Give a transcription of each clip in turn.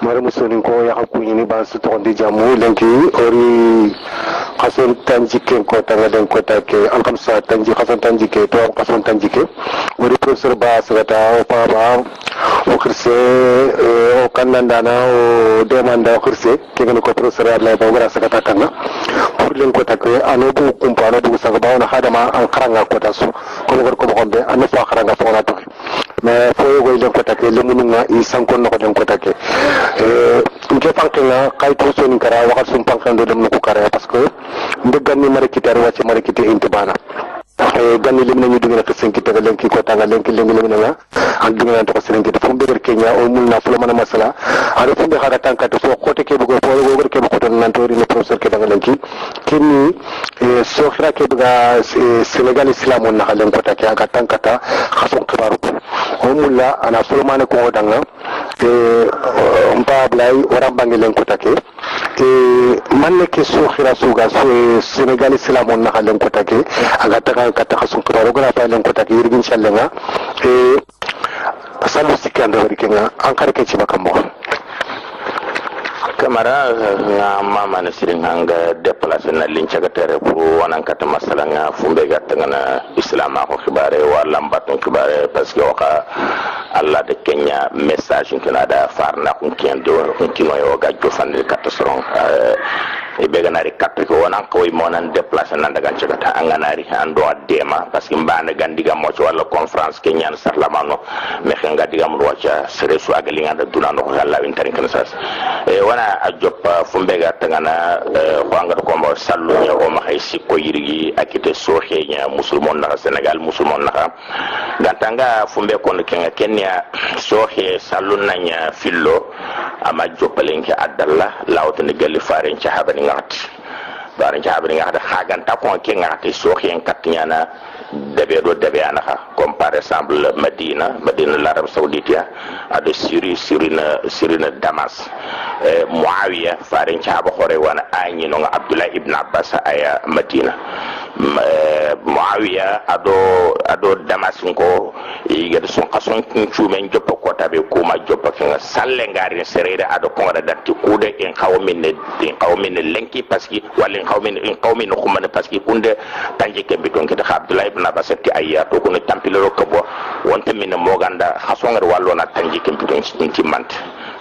mara musonin ko ya hakku ni ba su to ndi jamu lenki ori khason tanji ken ko tanga den ko take al khamsa tanji khason tanji ke to khason tanji ke ori professeur ba sagata o papa o khirse o kannandana o demanda o khirse ke ngene ko professeur Allah ba gara sagata tanga pour len ko take anobu kumpano bu saga ba na hadama an karanga ko tasu ko ko hombe an fa karanga fo na to mais fo go len ko take le mununga i sankon no ko den ko take nke fankena kay to soni kara waxal sum fankando dem ko kara parce que ndegan ni mari kitar wacce mari kité intibana ganni lim nañu dugina ko senki tagal len ki ko tanga len ki len na ak dugina to ko senki to fum beger kenya o mulna fula mana masala ara fum be xara tanka to ko te ke bugo fo go ke ko ton nan to ri professeur ke tanga len ki kinni so khira ke buga senegal islam on na len ko ta ke aga tankata khason kibaru o mulla ana sulmane ko danga mpa blay wara bangi len ko take man ke so khira suga so senegal islam on na len ko take aga kata khasum kibaru gara fa len ko take yirgin shallenga salu sikanda wari kenga ankare ke ci makam mo kamara nga mama na sirin hanga déplacer na liñ ca tere pour wonan kat masala nga fumbe gatta na islam ko xibare wala mbatun xibare parce que waka alla de kenya message ngina da farna ko kendo ko kinoyo gajjo fande kat soron e be ganari kat ko wonan ko mo nan déplacer nan daga cagata anganari ando dema parce que mbana gandiga mo ci wala conférence kenyan sarlamano me xenga diga mo wacha sere su agali ngada dunano ko alla wintari kan sas wana a joppa fumbe ga tangana xwanga ko mo sallu nya o ma hay sikko yirigi akite soxe nya musulmon na Senegal musulmon na gantanga fumbe ko kenga kenya soxe sallu nanya fillo ama joppalenke adalla lawtene galli faren ci habani ngati baran ci habani ngati xaganta ko kenga te soxe en katnyana debe do debe anaka comme par exemple Medina l'Arabie Saoudite ado Sirina Damas Muawiya farin chaba khore wana anyi no Abdullah ibn Abbas aya Medina Muawiya ado Damas ko yiga son qason chumen joppa ko tabe kuma joppa kan salle ngari serere ado ko da datti kude en qawmin lenki paski wala en qawmin khumana paski kunde tanje ke biton ke da Abdullah ibn Abbas ti ayya to ko tampilero ko bo wonta min mo ganda hasongar wallo na tanje ke biton ci mant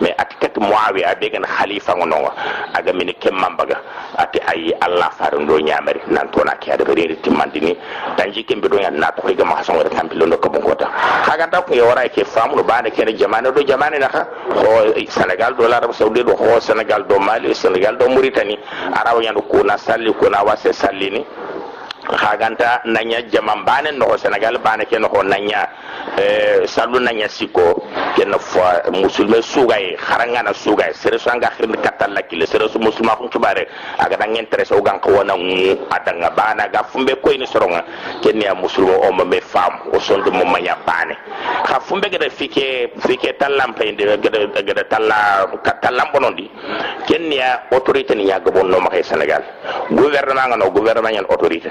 mais atikat Muawiya be gan khalifa ngono aga min kemmambaga ati ay Allah faru do nyamari nan to na ke ada beri timandini tanje ke biton ya na to ga ma hasongar tampilero ko bo ngota kaga ta ko yora ke famu bande ke jamane do jamane na ha ho Senegal do l'Arabie Saoudite ho Senegal do Mali Senegal do Mauritanie arawa yandu ko na salli ko na wase sallini khaganta nanya jamambane no Senegal bane ke no nanya salu nanya siko ken fo musulme sugay kharanga na sugay sere sanga khirni katalla kile sere su musulma ko tubare aga dan interesse o gan ko wona adanga bana ga fumbe ko ni soronga ken ya musulmo o me fam o sondo mo manya bane kha fumbe ga fike tallam pende ga tallam bonondi ken ya autorité ni ya gabon no ma Senegal gouvernement nga no gouvernement yan autorité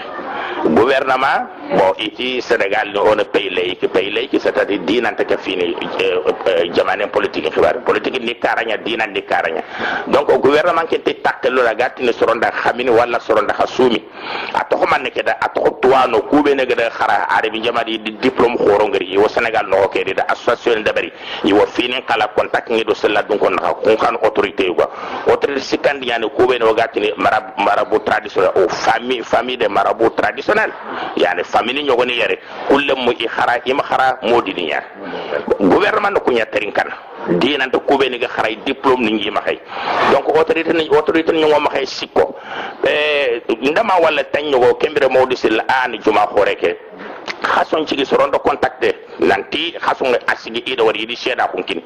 gouvernement bon ici Sénégal ni on pays laïque c'est-à-dire dinante ka fini jamane politique ni karanya dinan ni karanya donc au gouvernement qui était takelo la gatti ne soronda khamini wala soronda khasumi atoko man ke da atoko tuano kube ne ga khara arabi jamadi diplôme khoro ngari wo Sénégal no ke da association de bari wo fini kala contact ngi do sella dun ko na ko kan autorité ko autorité sikandi yani kube no gatti ni marabout traditionnel o famille de marabout traditionnel yani famille nyogoni yare kullum mu khara ima khara modini ya gouvernement ko nyatarin kan dinan to kube ni ga khara diplôme ni ngi ma khay donc autorité ni ngo ma khay sikko ndama wala tanyo kembere mawdi sil an juma khoreke khason ci gi sorondo contacter nanti khason asigi ida wari di sheda ko kin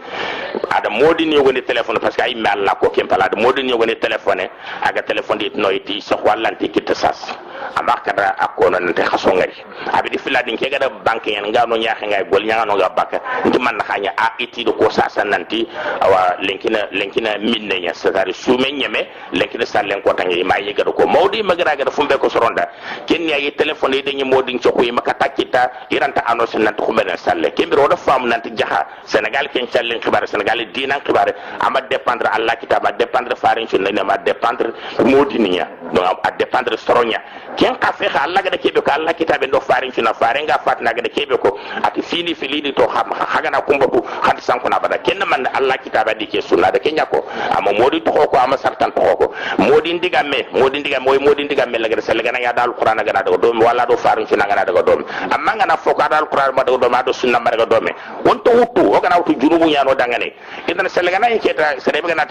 ada modini yogoni téléphone parce que ay mal la ko kempala ada modini yogoni téléphone aga téléphone dit noyti so wallanti kitta sas amakada akona nte khasongari abidi filadin ke gada banke yan ngano nya nga gol nya no ga baka nti man khanya a iti do ko sasa nanti awa lenkina minne nya satari sume nyame lenkina salen ko tangi ma yi gada ko mawdi magara gada fumbe ko soronda ken ya yi telephone yi dañi modin ci ko yi maka takita iranta annonce nanti ko mena salle kembiro do fam nanti jaha Sénégal ken salen xibar Sénégal dinan xibar ama dépendre Allah kitaba dépendre farin ci ne ma dépendre modiniya donc a dépendre soronya ken ka fe Allah ga de kebe ko Allah kitabe do farin ci na farin ga fatna ga de kebe ko ati fini filidi to xam xagana kumbatu xanti sanko na bada ken man Allah kitaba di ke sunna de kenya ko ama modi to ko ama sartan to ko modi ndiga me la ga sel ga na ya dal qur'an ga na do wala do farin ci na ga na do do amma nga na foko dal qur'an ma do ma do sunna ma ga do me won to wutu o ga na wutu junubu nyano dangane idan sel ga na yeketa sere ga na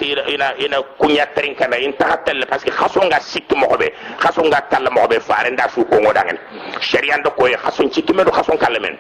ina kunya trin kana in tahatel parce que khaso nga sikki mo be khaso nga kala mo be faare nda su ko ngodangen sharia ndo koy khaso cikki me do khaso kala men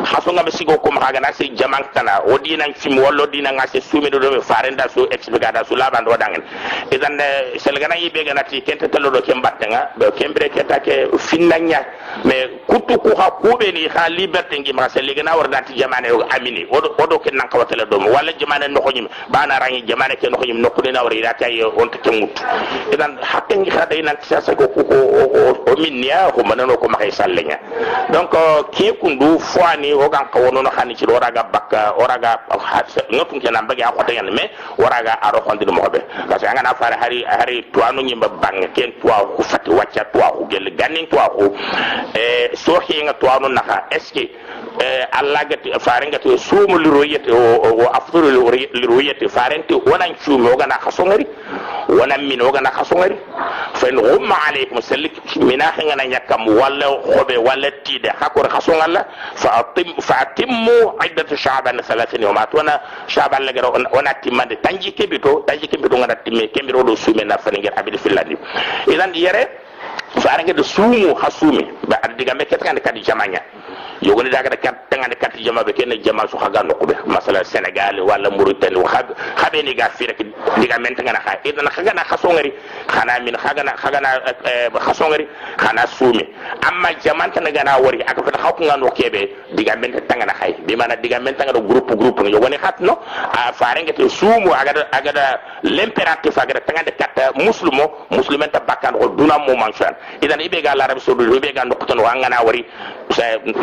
khaso nga be sigo ko ma ga na se jaman kana o dina fim wallo dina nga se sumi do be faare nda su explica da su laban do dangen idan sel ga na yibe ga na ti kente telo do kem battenga be kembre keta ke finnanya mais kutu ko ha ko be ni ha liberté ngi ma sel ga na war dati jamane o amini odo ken nan kawatele do wala jamane no khonyim bana rangi jamane ke no khonyim no kudina wari data yo on te kemut idan hakke ngi khada ina kisa ko o minniya ko manano ko makay sallenya donc ke kundu fwani o gan ko wono hani ci oraga bakka oraga ngotun ke nan bagi a khota yan mais oraga aro khondi mo be parce que ngana fare hari to anu nyimba bang ken to ko fati wacca to ko gel ganin to ko so hinga to anu naka est ce que Allah gati fare ngati sumu liroyete o afduru liroyete farenti wonan ciume o gana khasongari wonan min o gana khasongari fa in umma alaykum salik minahi ngana nyakam wala khobe wala tide hakor khasongalla fa atimmu iddatu sha'ban 30 yawmat wana sha'ban lagara wana timande tanji kebito ngana timme kembiro do sume na fa ngir abidi filandi idan yere fare ngade sumu hasumi ba adiga meket kan kadi jamanya yogoni daga da kat tangane kat jama be ken jama su haga no ko be masala Sénégal wala Mauritanie habe ni ga fi rek diga men tangana ha idan haga na khasongari khana min haga na khasongari khana sumi amma jaman tan gana wari aka fa xawku ngano kebe diga men tangana hay bi mana diga men tangana groupe yogoni hatno a faare ngete sumu aga l'impératif aga tangane kat muslimen ta bakkan ko duna mo mansan idan ibe ga l'Arabie Saoudite ibe ga nokton wa ngana wari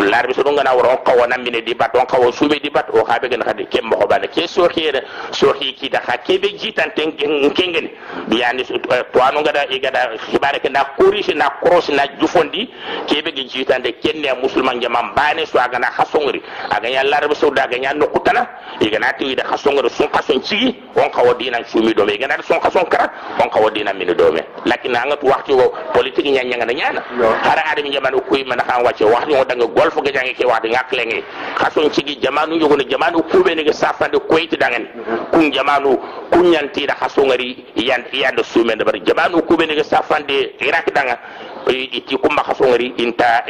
l'Arabie Saoudite ngana waro kawana mine di bat on kawo sube di bat o habe gana hade kem mo bana ke so ki da hakebe jitan kengen biyani to anu ngada igada hibare ke na corrige na cross na jufondi kebe gi jitan de kenne musulman jamam bane so aga na khasongri aga ya l'Arabie Saoudite aga nya nokutana igana ti da khasongri sun kason cigi on kawo dinan sumi do me igana sun kason kara on kawo dinan mine do me lakin anga to waxti wo politique nyanya nyana hara adami jamanu kuy man ha wacce waxti wo danga golf ga jangi ke waxti ngaklenge khason cigi jamanu yogoni jamanu kube ni ga safande koyti dangen kun jamanu kunyanti da khasongari yanda sumen da bar jamanu kube ni ga safande irak danga iti kumba khasongari inta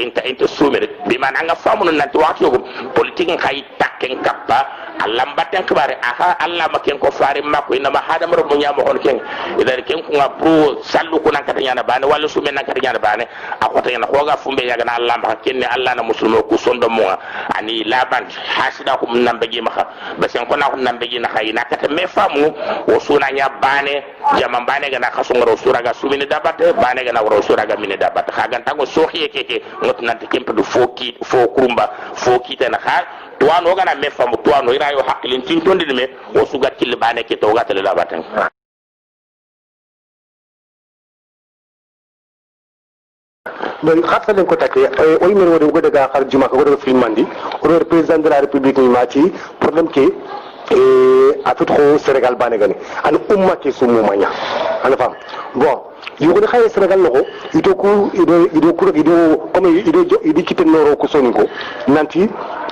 sumen bi man anga famu nan to waxti wo politique khay takken kappa Allah mbatten kibare aha Allah maken ko faare makko ina ma hada maro mo nyamo hon ken idar ken ko ngapro sallu ko nan katanya na bane wala sumen nan katanya na bane akota yana ko ga fumbe yaga na Allah ma ken ne Allah na musulmo ko sondo mo ani laban hasida ko nan begi maka basen ko na ko nan begi na khayina kata me famu o suna nya bane jama bane ga na khaso ngoro suraga sumini dabate bane ga na woro suraga mini dabate khagan tango sohiye keke ngot nan te kempe do fo kurumba fo kitana kha tuano gana me famu tuano ira yo hakkilin tin tondi me o suga kille bane ke to gatale la batan mais xatsa len ko takke o yimere wode go daga xar juma ko do film mandi o do président de la république ni mati problème ke a tout trop Sénégal bane gani an umma ke sumu manya ana fam bon yugo ne xaye Sénégal loko ido comme ido kiten noro ko soni ko nanti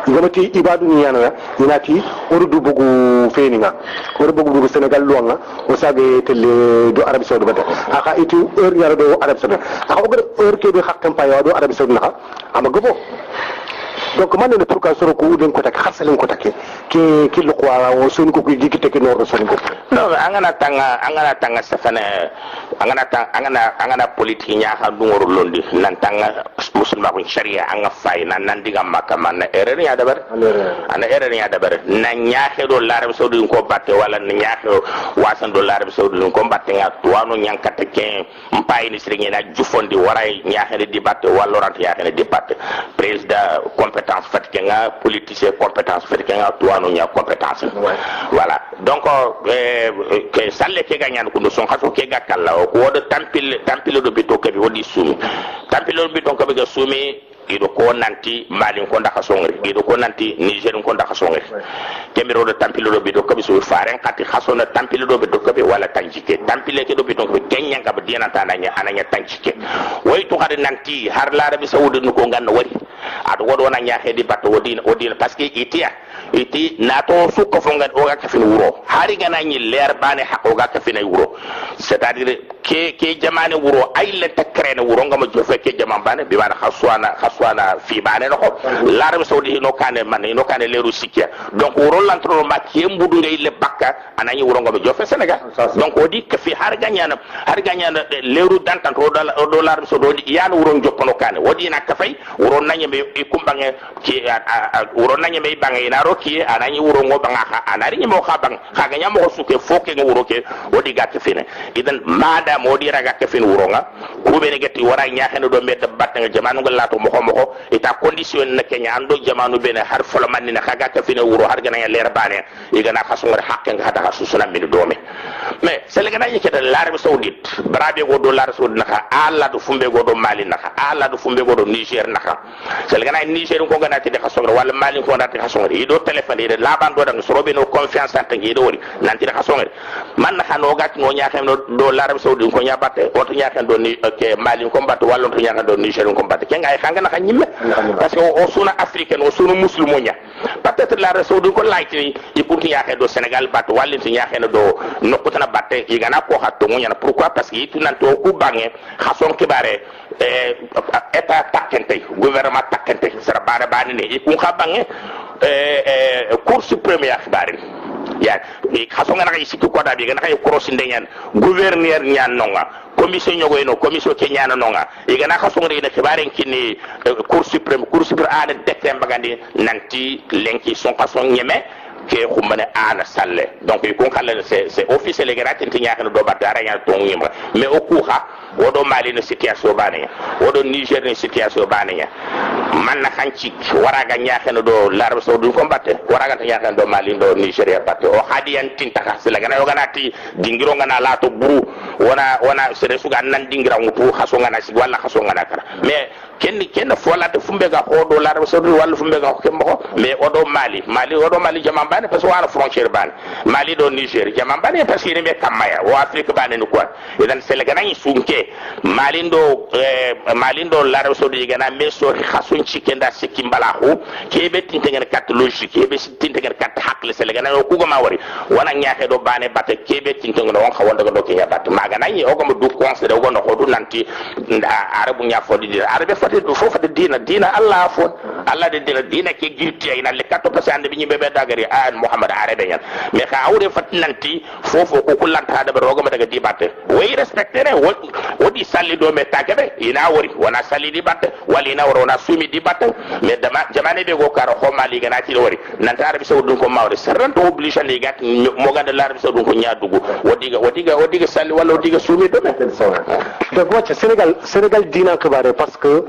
igamati ibadu ni yana inati orudu bugu feninga orudu bugu Sénégal luanga o sage tele do Arabie Saoudite bata aka itu heure yara do Arabie Saoudite aka ogo heure ke do hakam pa do Arabie Saoudite naka ama gobo donc man ne pour ka soro ko den ko tak khasalen ko tak ke lo kwa o soni ko gigi te ke no soni ko no angana tanga safana angana politique nya ha dungoro londi nan tanga musulma ko sharia anga fay nan diga makka man erreur ya dabar ana erreur ya dabar na nyaake do l'Arabie saoudite ko batte wala na nyaake wasan do l'Arabie saoudite ko batte nga tuano nyankata ke mpay ni sirgne na jufondi waray nyaake di batte wala rant yaake di batte président compétence fatike nga politicien compétence fatike nga tuano nya compétence voilà donc que salle ke ganyan ko son khaso ke gakalla ko do tampile do bito ke wodi sumi tampile do bito ko be ga sumi ido ko nanti malin ko ndaka songri ido ko nanti niger ko ndaka songri kemiro do tampile do bito ko be so faren kati khasona tampile do bito ko be wala tanjike tampile ke do bito ko kenya ka be dina tananya ananya tanjike way to hade nanti har la Arabie saoudite ko ganno wari ado wodo na nya hedi batto wodina parce que iti nato sukko fonga o ga kafin wuro hari gana nyi leer bane hakko ga kafin wuro c'est à dire ke jamane wuro ay le takrene wuro ngam jofe ke jaman bane bi bana khaswana fi bane no l'Arabie saoudite no kane leru sikia donc wuro lantro ma ke mbudu ngay le bakka anani wuro ngam jofe Sénégal donc o di ke fi har ganyana leru dantan do l'Arabie saoudite yana wuro joppono kane wodi na kafay wuro nanye be kumbange ki wuro nanye be bange na roki anani wuro ngo banga anari mo khabang khaga nyamo suke foke ngo wuro ke wodi gatte fine idan mada modi raga ke fin wuro nga kube ne getti wara nyaahene do medda batta nga jamanu ngal lato mo ita condition na kenya ando jamanu bene har folo manni na khaga ke fine wuro har gana ya leer bane igana khasungor hakke nga hada susuna min dome mais sele gana yike de l'Arabie saoudite brabe go do l'Arabie saoudite naka ala do fumbe go do Mali naka ala do fumbe go do Niger naka sele gana Niger ko gana ti de khasungor wala Mali ko ndati khasungor ido téléphone ide laban do dang sorobe no confiance tan ngi do wori nanti de khasungor man na no gat no nyaakam do l'Arabie saoudite ko nyabatte o to nyaakam do ni ke Mali ko mbatte wala to nyaakam do Niger ko mbatte ke ngay khanga naka nyimme parce que o suna africain o suna musulmo nya peut-être l'Arabie saoudite ko layti e pour nyaakam do Sénégal batte wala to nyaakam do nokutana batte igana ko hatto nya pourquoi parce que itu nan to ku bange khason kibare état takente gouvernement takente sara bara bani ne e ku khabange cour suprême ya khibari ya khason ngana kay situ ko dabi ngana kay cross ndenyan gouverneur nyan nonga commission nyogo eno commission ke nyana nonga igana khason ngene khibari kini cour suprême ana dekte mbagandi nanti lenki son khason nyeme ke khumane ana salle donc ko kala c'est officiel grati tinya kan do batara nya to ngima mais o kuha wodo Mali no situation bane wodo Niger no situation bane man na kanci waraga nya kan do l'Arabie saoudite ko batte waraga nya kan do Mali do Nigeria batte o hadiyan tinta ka sila gana yoga nati dingiro ngana lato buru wana sere suga nan dingira mutu khaso ngana sig wala khaso ngana kara mais kenn fola de fumbe ga hodo l'Arabie saoudite wala fumbe ga ko mo mais odo Mali jama bane parce que wala frontière bane Mali do Niger jama bane parce que be kamaya o Afrique bane no quoi idan selegana yi sunke Mali do l'Arabie saoudite gana meso khasun cikenda sikimbala ho kebe tintegen kat logique kebe tintegen kat hakle selegana o kugo mawari wana nyaake do bane batte kebe tintegen on khawonda do ke yabat magana yi o ko do conseil o gondo ko do nanti arabu nya fodi arabe fati do fofa de dina Allah fo Allah de dina ke girti ay na le 4% bi nyimbe be dagari an Muhammad arabe yan mais ka awre fat nanti fofo ko kullanta da rogo ma daga di batte way respecter wodi salli do me takebe ina wori wana salli di batte wali ina wori wana sumi di batte mais dama jamane be go karo ko mali gana ti wori nanta arabe saoudite ko mawre serranto obligation li gat mo ganda l'Arabie saoudite ko nyadugo wodiga salli wala wodiga sumi do me donc wacce Sénégal dina ko bare parce que